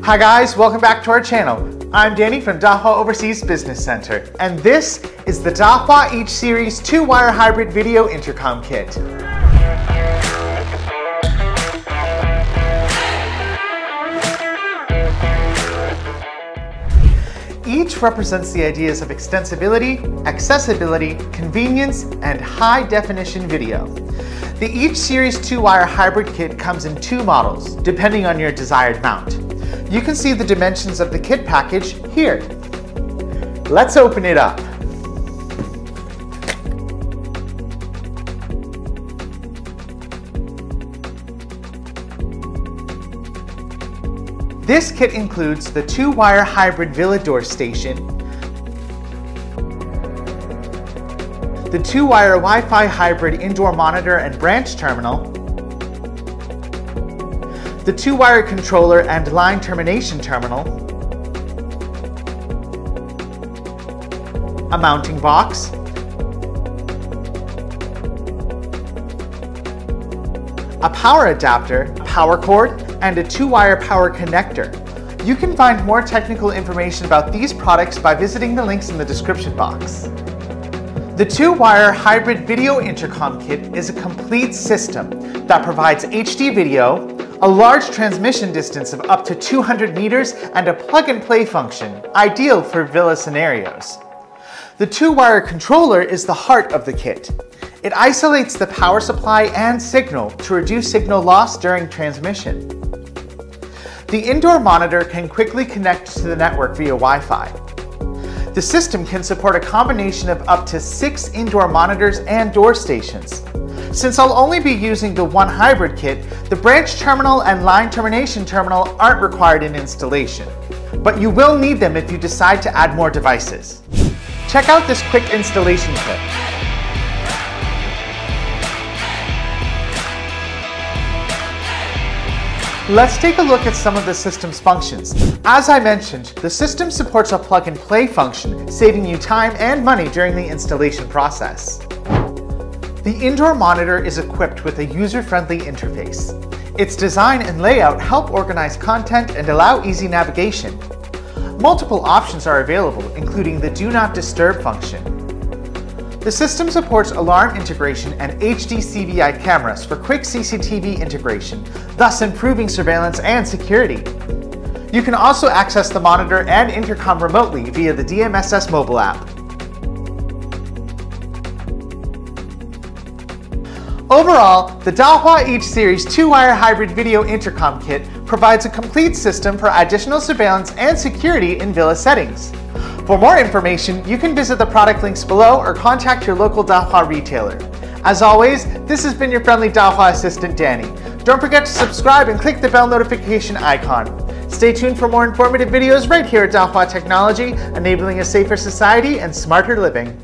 Hi guys, welcome back to our channel. I'm Danny from Dahua Overseas Business Center, and this is the Dahua EACH-Series 2-wire hybrid video intercom kit. Each represents the ideas of extensibility, accessibility, convenience, and high-definition video. The EACH-Series 2-wire hybrid kit comes in two models, depending on your desired mount. You can see the dimensions of the kit package here. Let's open it up. This kit includes the 2-wire hybrid villa door station, the 2-wire Wi-Fi hybrid indoor monitor and branch terminal, the 2-wire controller and line termination terminal, a mounting box, a power adapter, a power cord, and a 2-wire power connector. You can find more technical information about these products by visiting the links in the description box. The 2-wire hybrid video intercom kit is a complete system that provides HD video, a large transmission distance of up to 200 meters, and a plug-and-play function, ideal for villa scenarios. The 2-wire controller is the heart of the kit. It isolates the power supply and signal to reduce signal loss during transmission. The indoor monitor can quickly connect to the network via Wi-Fi. The system can support a combination of up to 6 indoor monitors and door stations. Since I'll only be using the one hybrid kit, the branch terminal and line termination terminal aren't required in installation, but you will need them if you decide to add more devices. Check out this quick installation clip. Let's take a look at some of the system's functions. As I mentioned, the system supports a plug-and-play function, saving you time and money during the installation process. The indoor monitor is equipped with a user-friendly interface. Its design and layout help organize content and allow easy navigation. Multiple options are available, including the Do Not Disturb function. The system supports alarm integration and HD CVI cameras for quick CCTV integration, thus improving surveillance and security. You can also access the monitor and intercom remotely via the DMSS mobile app. Overall, the Dahua EACH-Series 2-wire hybrid video intercom kit provides a complete system for additional surveillance and security in villa settings. For more information, you can visit the product links below or contact your local Dahua retailer. As always, this has been your friendly Dahua assistant, Danny. Don't forget to subscribe and click the bell notification icon. Stay tuned for more informative videos right here at Dahua Technology, enabling a safer society and smarter living.